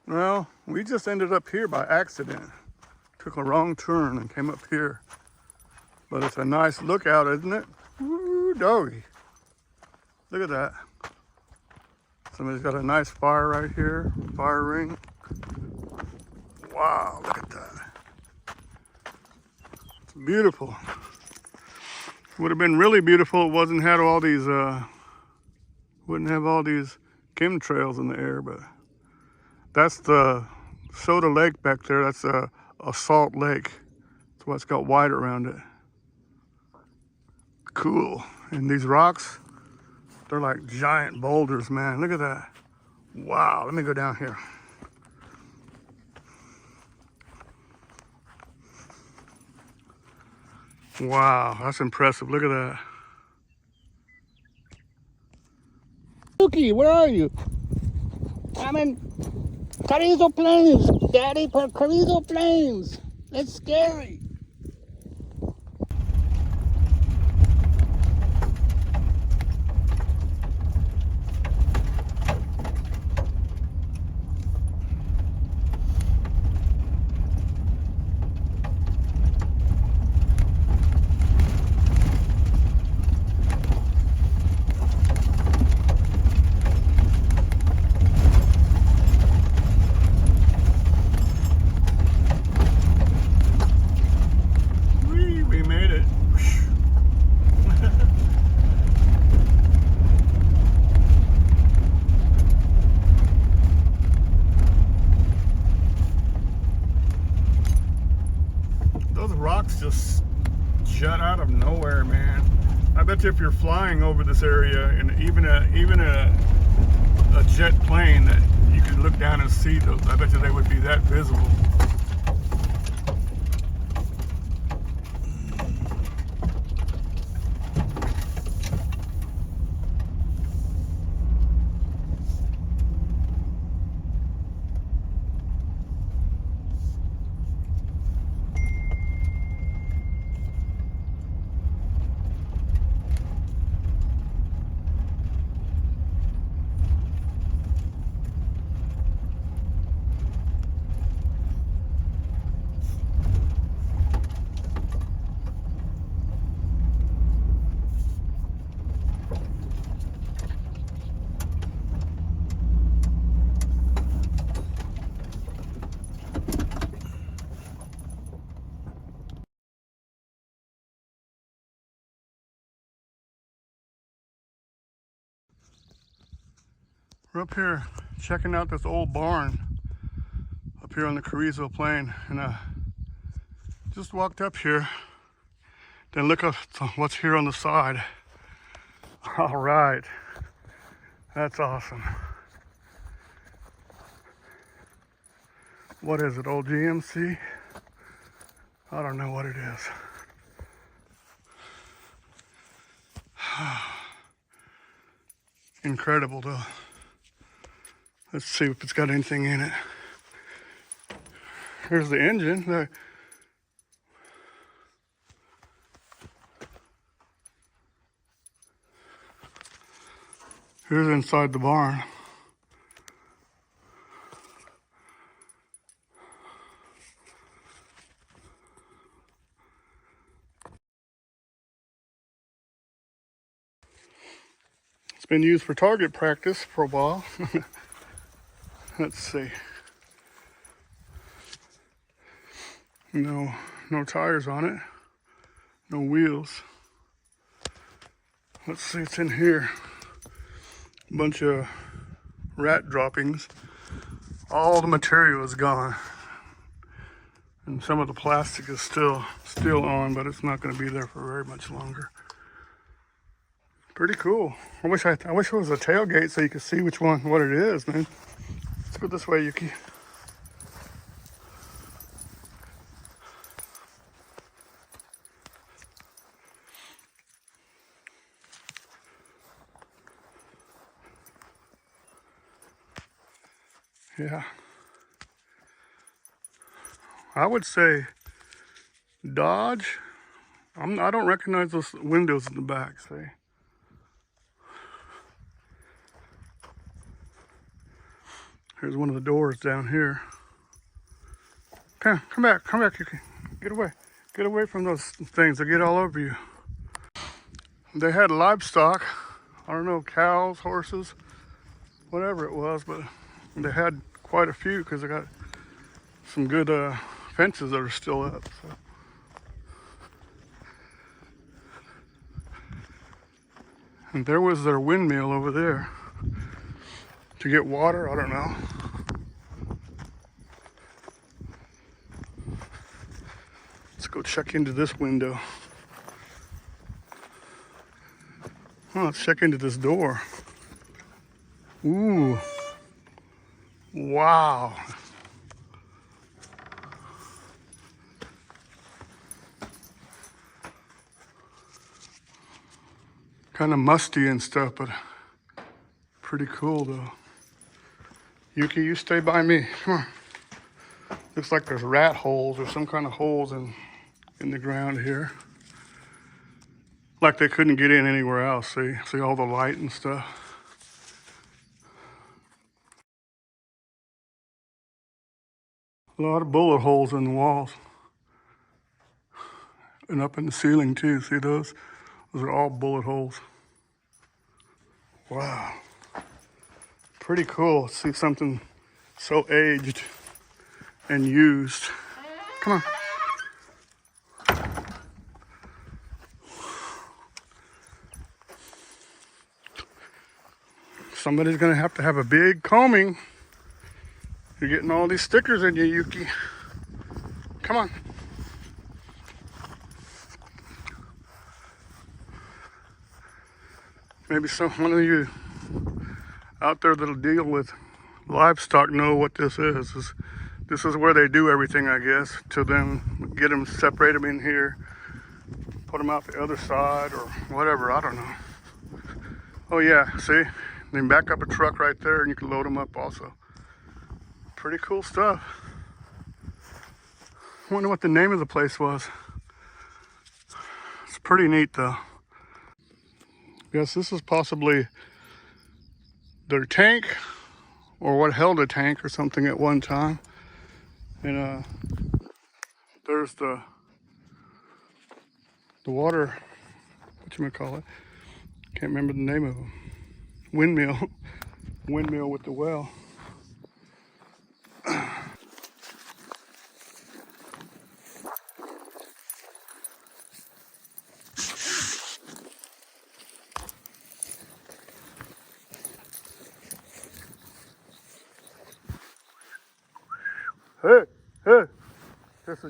Well, we just ended up here by accident. Took a wrong turn and came up here. But it's a nice lookout, isn't it? Woo, doggy. Look at that. Somebody's got a nice fire right here, fire ring. Wow, look at that. It's beautiful. Would have been really beautiful if it wasn't had all these, wouldn't have all these chemtrails in the air, but that's the Soda Lake back there. That's a salt lake. That's why it's got white around it. Cool. And these rocks, they're like giant boulders, man. Look at that. Wow, let me go down here. Wow, that's impressive. Look at that. Suki, where are you? I'm in Carrizo Plains, Daddy, Carrizo Plains. It's scary. We made it. Those rocks just jut out of nowhere, man. I bet you if you're flying over this area, and even a jet plane, that you could look down and see those. I bet you they would be that visible. We're up here checking out this old barn up here on the Carrizo Plain, and just walked up here. Then look at what's here on the side. All right, that's awesome. What is it, old GMC? I don't know what it is. Incredible though. Let's see if it's got anything in it. Here's the engine. Here's inside the barn. It's been used for target practice for a while. Let's see. No tires on it. No wheels. Let's see, it's in here. A bunch of rat droppings. All the material is gone. And some of the plastic is still on, but it's not going to be there for very much longer. Pretty cool. I wish it was a tailgate so you could see what it is, man. Let's go this way, Yuki. Yeah. I would say Dodge. I don't recognize those windows in the back, see? Here's one of the doors down here. Come back, you can get away. Get away from those things, they'll get all over you. They had livestock, I don't know, cows, horses, whatever it was, but they had quite a few because they got some good fences that are still up. So. And there was their windmill over there to get water, I don't know. Let's go check into this window. Oh, let's check into this door. Ooh. Wow. Kind of musty and stuff, but pretty cool though. Yuki, you stay by me. Come on. Looks like there's rat holes or some kind of holes in the ground here. Like they couldn't get in anywhere else. See all the light and stuff. A lot of bullet holes in the walls. And up in the ceiling too, see those? Those are all bullet holes. Wow. Pretty cool to see something so aged and used. Come on. Somebody's gonna have to have a big combing. You're getting all these stickers in you, Yuki. Come on. Maybe one of you out there that'll deal with livestock know what this is. This is where they do everything, I guess, to then get them, separate them in here, put them out the other side or whatever, I don't know. Oh yeah, see? Then back up a truck right there and you can load them up also. Pretty cool stuff. I wonder what the name of the place was. It's pretty neat though. Yes, this is possibly their tank or what held a tank or something at one time. And there's the water, whatchamacallit, can't remember the name of them. Windmill with the well. Hey, this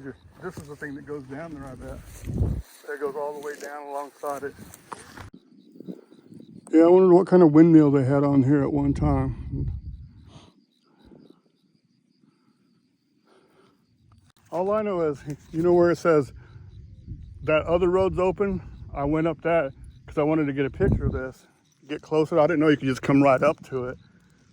is the thing that goes down there, I bet. That goes all the way down alongside it. Yeah, I wondered what kind of windmill they had on here at one time. All I know is, you know where it says that other road's open? I went up that because I wanted to get a picture of this, get closer. I didn't know you could just come right up to it.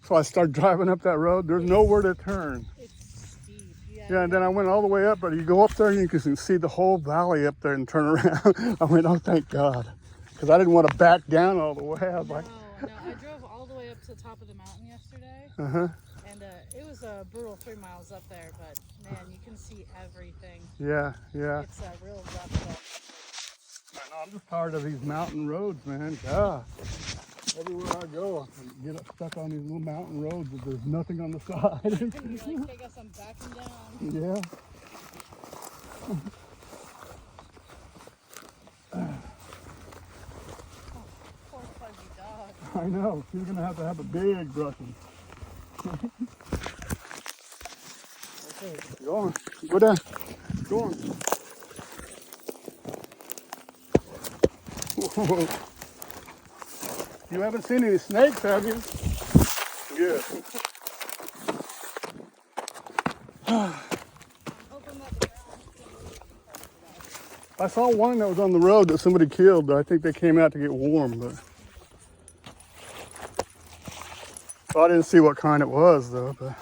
So I started driving up that road. There's nowhere to turn. It's steep, yeah. Yeah, and then I went all the way up, but you go up there and you can see the whole valley up there and turn around. I went, oh, thank God. Because I didn't want to back down all the way. I was no, I drove all the way up to the top of the mountain yesterday. Uh-huh. And it was a brutal 3 miles up there, but man, you can see everything. Yeah. It's a real rough I know, I'm just tired of these mountain roads, man. God. Everywhere I go, I get stuck on these little mountain roads that there's nothing on the side. You're like, hey guys, I'm backing down. Yeah. Poor fuzzy dog. I know. She's going to have a big brushing. Okay, go on. Go down. Go on. Whoa. You haven't seen any snakes, have you? Good. I saw one that was on the road that somebody killed. I think they came out to get warm, but so I didn't see what kind it was though. But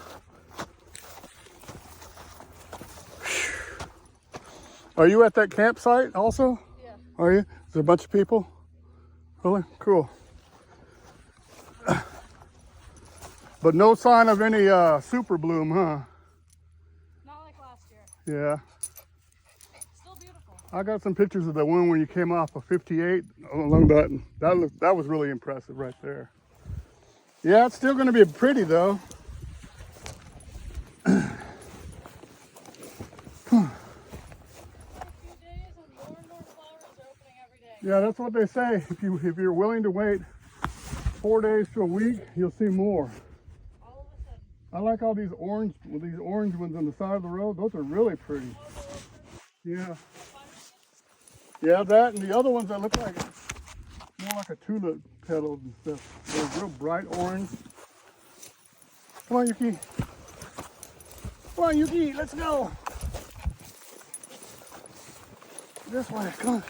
are you at that campsite also? Yeah. Are you? Is there a bunch of people? Really? Cool. But no sign of any super bloom, huh? Not like last year. Yeah. Still beautiful. I got some pictures of the one when you came off of 58 along that was really impressive right there. Yeah, it's still going to be pretty though. Yeah, that's what they say. If you're willing to wait 4 days to a week, you'll see more. All of a sudden. I like all these orange ones on the side of the road. Those are really pretty. Yeah. Yeah, that and the other ones that look like more like a tulip petals and stuff. They're real bright orange. Come on, Yuki. Come on, Yuki. Let's go. This way. Come on.